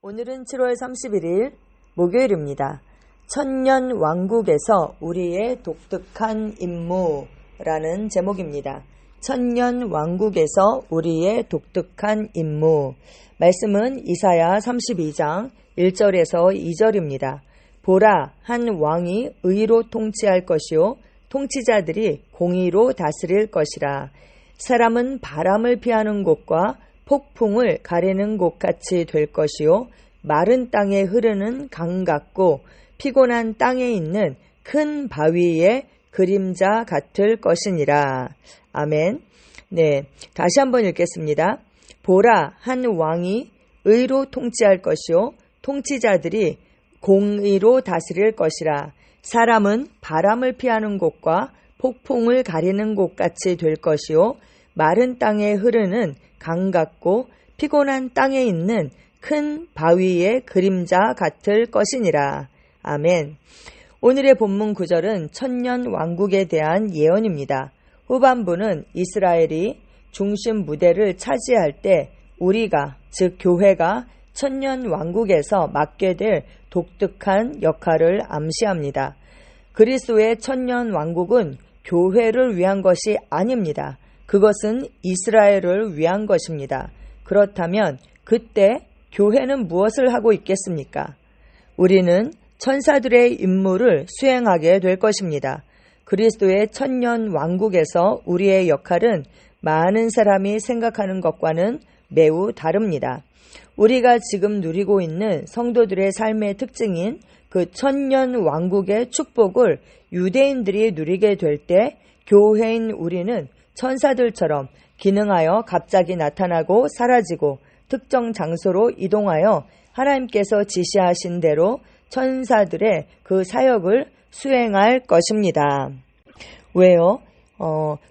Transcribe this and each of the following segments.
오늘은 7월 31일 목요일입니다. 천년 왕국에서 우리의 독특한 임무라는 제목입니다. 천년 왕국에서 우리의 독특한 임무. 말씀은 이사야 32장 1절에서 2절입니다. 보라, 한 왕이 의로 통치할 것이요 통치자들이 공의로 다스릴 것이라. 사람은 바람을 피하는 곳과 폭풍을 가리는 곳같이 될 것이요 마른 땅에 흐르는 강 같고 피곤한 땅에 있는 큰 바위의 그림자 같을 것이니라. 아멘. 네, 다시 한번 읽겠습니다. 보라, 한 왕이 의로 통치할 것이요 통치자들이 공의로 다스릴 것이라. 사람은 바람을 피하는 곳과 폭풍을 가리는 곳같이 될 것이요 마른 땅에 흐르는 강 같고 피곤한 땅에 있는 큰 바위의 그림자 같을 것이니라. 아멘. 오늘의 본문 구절은 천년 왕국에 대한 예언입니다. 후반부는 이스라엘이 중심 무대를 차지할 때 우리가, 즉 교회가 천년 왕국에서 맡게 될 독특한 역할을 암시합니다. 그리스도의 천년 왕국은 교회를 위한 것이 아닙니다. 그것은 이스라엘을 위한 것입니다. 그렇다면 그때 교회는 무엇을 하고 있겠습니까? 우리는 천사들의 임무를 수행하게 될 것입니다. 그리스도의 천년 왕국에서 우리의 역할은 많은 사람이 생각하는 것과는 매우 다릅니다. 우리가 지금 누리고 있는 성도들의 삶의 특징인 그 천년 왕국의 축복을 유대인들이 누리게 될 때 교회인 우리는 천사들처럼 기능하여 갑자기 나타나고 사라지고 특정 장소로 이동하여 하나님께서 지시하신 대로 천사들의 그 사역을 수행할 것입니다. 왜요?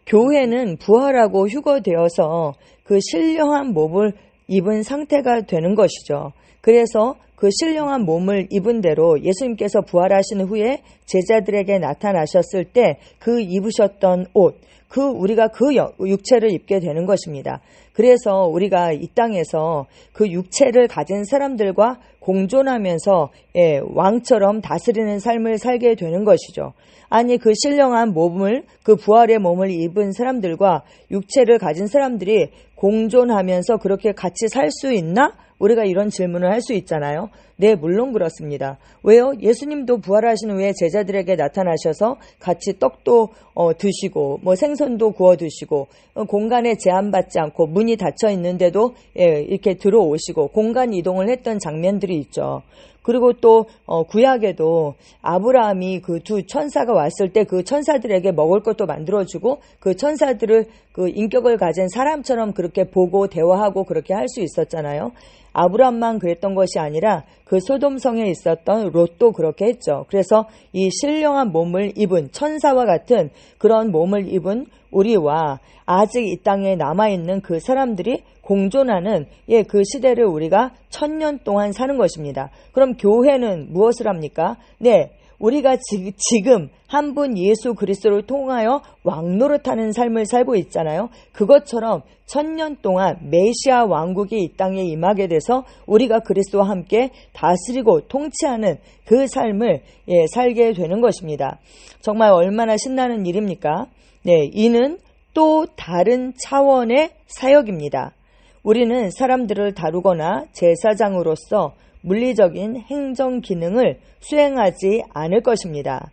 교회는 부활하고 휴거되어서 그 신령한 몸을 입은 상태가 되는 것이죠. 그래서 그 신령한 몸을 입은 대로 예수님께서 부활하신 후에 제자들에게 나타나셨을 때 그 입으셨던 옷, 우리가 그 육체를 입게 되는 것입니다. 그래서 우리가 이 땅에서 그 육체를 가진 사람들과 공존하면서 왕처럼 다스리는 삶을 살게 되는 것이죠. 아니, 그 신령한 몸을, 그 부활의 몸을 입은 사람들과 육체를 가진 사람들이 공존하면서 그렇게 같이 살 수 있나? 우리가 이런 질문을 할 수 있잖아요. 네, 물론 그렇습니다. 왜요? 예수님도 부활하신 후에 제자들에게 나타나셔서 같이 떡도 드시고 생선도 구워 드시고 공간에 제한받지 않고 문이 닫혀 있는데도 이렇게 들어오시고 공간 이동을 했던 장면들이 있죠. 그리고 또 구약에도 아브라함이 그 두 천사가 왔을 때 그 천사들에게 먹을 것도 만들어주고 그 천사들을 그 인격을 가진 사람처럼 그렇게 보고 대화하고 그렇게 할 수 있었잖아요. 아브라함만 그랬던 것이 아니라 그 소돔성에 있었던 롯도 그렇게 했죠. 그래서 이 신령한 몸을 입은 천사와 같은 그런 몸을 입은 우리와 아직 이 땅에 남아있는 그 사람들이 공존하는 그 시대를 우리가 천년 동안 사는 것입니다. 그럼 교회는 무엇을 합니까? 네, 우리가 지금 한 분 예수 그리스도를 통하여 왕노릇하는 삶을 살고 있잖아요. 그것처럼 천년 동안 메시아 왕국이 이 땅에 임하게 돼서 우리가 그리스도와 함께 다스리고 통치하는 그 삶을 살게 되는 것입니다. 정말 얼마나 신나는 일입니까? 네, 이는 또 다른 차원의 사역입니다. 우리는 사람들을 다루거나 제사장으로서 물리적인 행정 기능을 수행하지 않을 것입니다.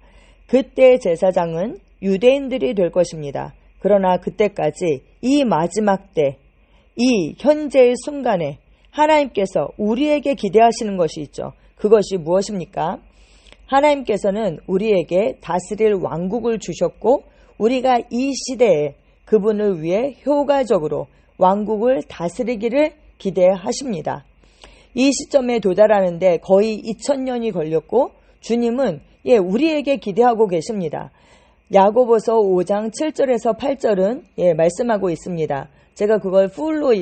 그때 제사장은 유대인들이 될 것입니다. 그러나 그때까지 이 마지막 때, 이 현재의 순간에 하나님께서 우리에게 기대하시는 것이 있죠. 그것이 무엇입니까? 하나님께서는 우리에게 다스릴 왕국을 주셨고 우리가 이 시대에 그분을 위해 효과적으로 왕국을 다스리기를 기대하십니다. 이 시점에 도달하는데 거의 2000년이 걸렸고 주님은 우리에게 기대하고 계십니다. 야고보서 5장 7절에서 8절은 말씀하고 있습니다. 제가 그걸 풀로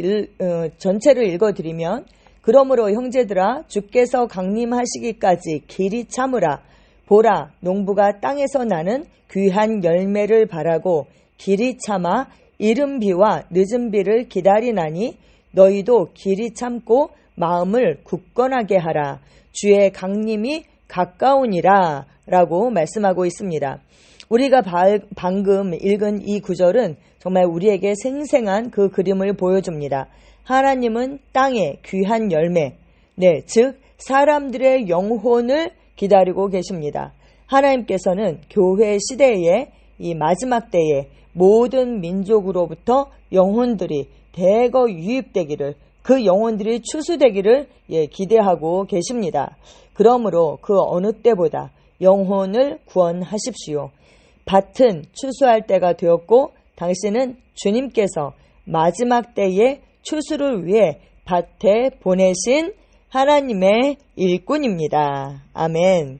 전체를 읽어드리면 그러므로 형제들아 주께서 강림하시기까지 길이 참으라. 보라 농부가 땅에서 나는 귀한 열매를 바라고 길이 참아 이른 비와 늦은 비를 기다리나니 너희도 길이 참고 마음을 굳건하게 하라. 주의 강림이 가까우니라 라고 말씀하고 있습니다. 우리가 방금 읽은 이 구절은 정말 우리에게 생생한 그 그림을 보여줍니다. 하나님은 땅의 귀한 열매, 즉 사람들의 영혼을 기다리고 계십니다. 하나님께서는 교회 시대에 이 마지막 때에 모든 민족으로부터 영혼들이 대거 유입되기를, 그 영혼들이 추수되기를 기대하고 계십니다. 그러므로 그 어느 때보다 영혼을 구원하십시오. 밭은 추수할 때가 되었고 당신은 주님께서 마지막 때에 추수를 위해 밭에 보내신 하나님의 일꾼입니다. 아멘.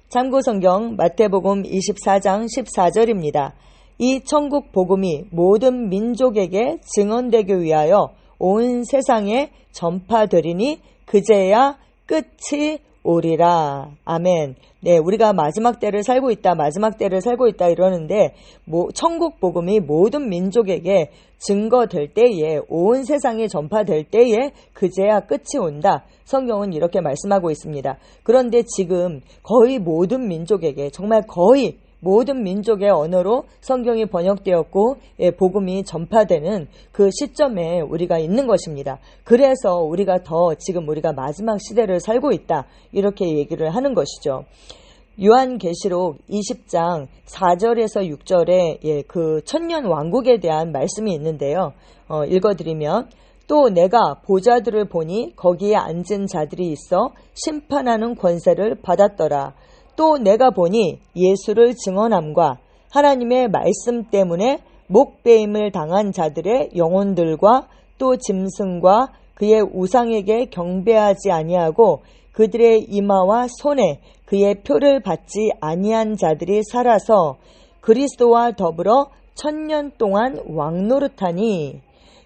참고성경 마태복음 24장 14절입니다. 이 천국 복음이 모든 민족에게 증언되기 위하여 온 세상에 전파되리니 그제야 끝이 오리라. 아멘. 우리가 마지막 때를 살고 있다 이러는데 천국 복음이 모든 민족에게 증거될 때에, 온 세상에 전파될 때에 그제야 끝이 온다. 성경은 이렇게 말씀하고 있습니다. 그런데 지금 거의 모든 민족에게, 정말 거의 모든 민족의 언어로 성경이 번역되었고 복음이 전파되는 그 시점에 우리가 있는 것입니다. 그래서 우리가 지금 우리가 마지막 시대를 살고 있다, 이렇게 얘기를 하는 것이죠. 요한계시록 20장 4절에서 6절에 그 천년 왕국에 대한 말씀이 있는데요. 읽어드리면, 또 내가 보좌들을 보니 거기에 앉은 자들이 있어 심판하는 권세를 받았더라. 또 내가 보니 예수를 증언함과 하나님의 말씀 때문에 목배임을 당한 자들의 영혼들과 또 짐승과 그의 우상에게 경배하지 아니하고 그들의 이마와 손에 그의 표를 받지 아니한 자들이 살아서 그리스도와 더불어 1000년 동안 왕노릇하니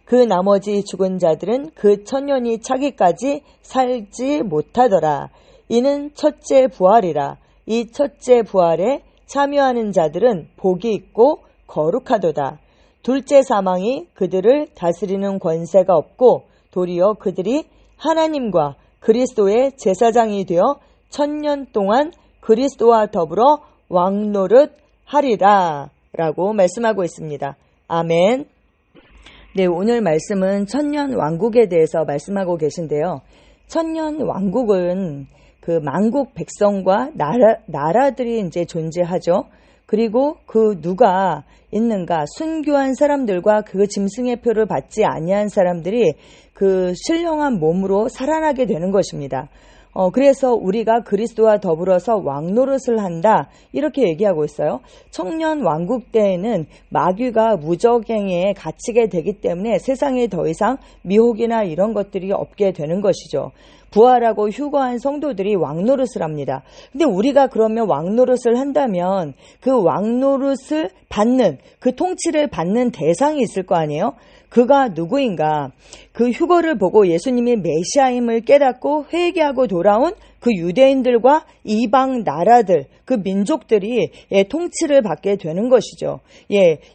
그 나머지 죽은 자들은 그 1000년이 차기까지 살지 못하더라. 이는 첫째 부활이라. 이 첫째 부활에 참여하는 자들은 복이 있고 거룩하도다. 둘째 사망이 그들을 다스리는 권세가 없고 도리어 그들이 하나님과 그리스도의 제사장이 되어 1000년 동안 그리스도와 더불어 왕노릇 하리라 라고 말씀하고 있습니다. 아멘. 오늘 말씀은 천년 왕국에 대해서 말씀하고 계신데요. 천년 왕국은 그 만국 백성과 나라들이 이제 존재하죠. 그리고 그 누가 있는가? 순교한 사람들과 그 짐승의 표를 받지 아니한 사람들이 그 신령한 몸으로 살아나게 되는 것입니다. 그래서 우리가 그리스도와 더불어서 왕노릇을 한다, 이렇게 얘기하고 있어요. 청년 왕국 때에는 마귀가 무적행에 갇히게 되기 때문에 세상에 더 이상 미혹이나 이런 것들이 없게 되는 것이죠. 부활하고 휴거한 성도들이 왕노릇을 합니다. 근데 우리가 그러면 왕노릇을 한다면 그 왕노릇을 받는, 그 통치를 받는 대상이 있을 거 아니에요? 그가 누구인가? 그 휴거를 보고 예수님이 메시아임을 깨닫고 회개하고 돌아온 그 유대인들과 이방 나라들, 그 민족들이 통치를 받게 되는 것이죠.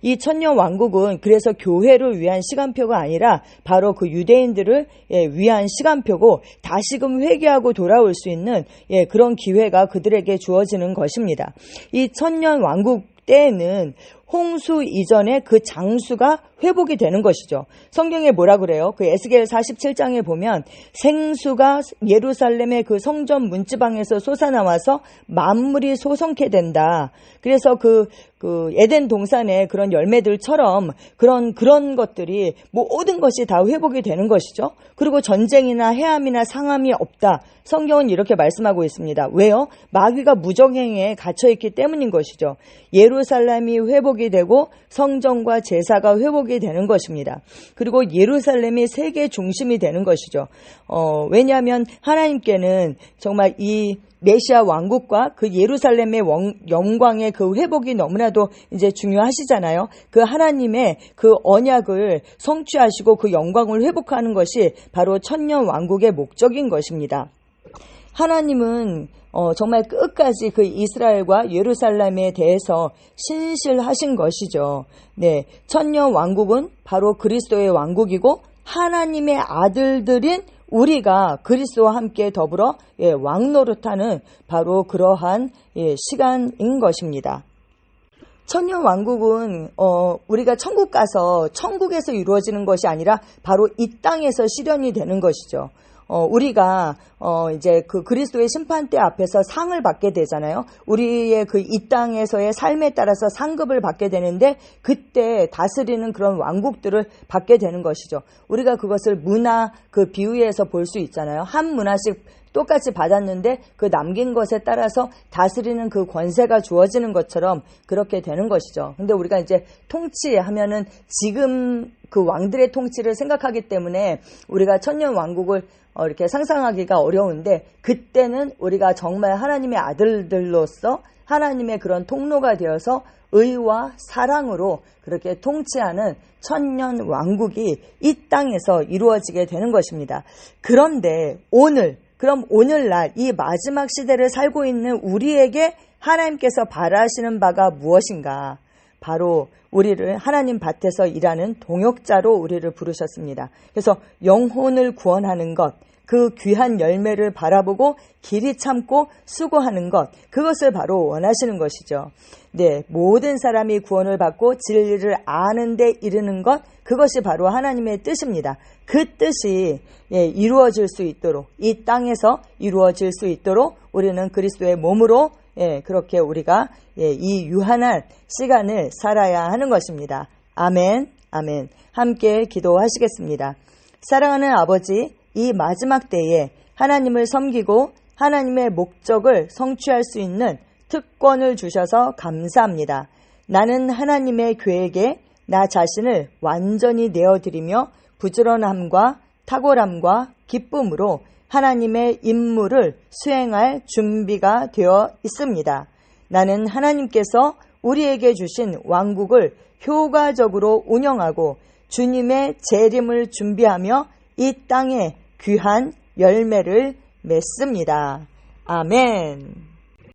이 천년 왕국은 그래서 교회를 위한 시간표가 아니라 바로 그 유대인들을 위한 시간표고, 다시금 회개하고 돌아올 수 있는 그런 기회가 그들에게 주어지는 것입니다. 이 천년 왕국 때에는 홍수 이전에 그 장수가 회복이 되는 것이죠. 성경에 뭐라 그래요? 그 에스겔 47장에 보면 생수가 예루살렘의 그 성전 문지방에서 솟아나와서 만물이 소성케 된다. 그래서 그 에덴 동산의 그런 열매들처럼 그런 것들이 모든 것이 다 회복이 되는 것이죠. 그리고 전쟁이나 해함이나 상함이 없다. 성경은 이렇게 말씀하고 있습니다. 왜요? 마귀가 무정행에 갇혀있기 때문인 것이죠. 예루살렘이 회복이 되고 성전과 제사가 회복이 되는 것입니다. 그리고 예루살렘이 세계 중심이 되는 것이죠. 왜냐하면 하나님께는 정말 이 메시아 왕국과 그 예루살렘의 영광의 그 회복이 너무나도 이제 중요하시잖아요. 그 하나님의 그 언약을 성취하시고 그 영광을 회복하는 것이 바로 천년 왕국의 목적인 것입니다. 하나님은 정말 끝까지 그 이스라엘과 예루살렘에 대해서 신실하신 것이죠. 천년 왕국은 바로 그리스도의 왕국이고 하나님의 아들들인 우리가 그리스도와 함께 더불어 왕노릇하는 바로 그러한 시간인 것입니다. 천년왕국은 우리가 천국 가서 천국에서 이루어지는 것이 아니라 바로 이 땅에서 실현이 되는 것이죠. 우리가 이제 그 그리스도의 심판대 앞에서 상을 받게 되잖아요. 우리의 그 이 땅에서의 삶에 따라서 상급을 받게 되는데 그때 다스리는 그런 왕국들을 받게 되는 것이죠. 우리가 그것을 문화 그 비유에서 볼 수 있잖아요. 한 문화씩 똑같이 받았는데 그 남긴 것에 따라서 다스리는 그 권세가 주어지는 것처럼 그렇게 되는 것이죠. 근데 우리가 이제 통치하면은 지금 그 왕들의 통치를 생각하기 때문에 우리가 천년 왕국을 이렇게 상상하기가 어려운데 그때는 우리가 정말 하나님의 아들들로서 하나님의 그런 통로가 되어서 의와 사랑으로 그렇게 통치하는 천년 왕국이 이 땅에서 이루어지게 되는 것입니다. 그런데 그럼 오늘날 이 마지막 시대를 살고 있는 우리에게 하나님께서 바라시는 바가 무엇인가? 바로 우리를 하나님 밭에서 일하는 동역자로 우리를 부르셨습니다. 그래서 영혼을 구원하는 것, 그 귀한 열매를 바라보고 길이 참고 수고하는 것, 그것을 바로 원하시는 것이죠. 네, 모든 사람이 구원을 받고 진리를 아는 데 이르는 것, 그것이 바로 하나님의 뜻입니다. 그 뜻이 이루어질 수 있도록, 이 땅에서 이루어질 수 있도록 우리는 그리스도의 몸으로 그렇게 우리가 이 유한한 시간을 살아야 하는 것입니다. 아멘, 아멘. 함께 기도하시겠습니다. 사랑하는 아버지, 이 마지막 때에 하나님을 섬기고 하나님의 목적을 성취할 수 있는 특권을 주셔서 감사합니다. 나는 하나님의 계획에 나 자신을 완전히 내어드리며 부지런함과 탁월함과 기쁨으로 하나님의 임무를 수행할 준비가 되어 있습니다. 나는 하나님께서 우리에게 주신 왕국을 효과적으로 운영하고 주님의 재림을 준비하며 이 땅에 귀한 열매를 맺습니다. 아멘.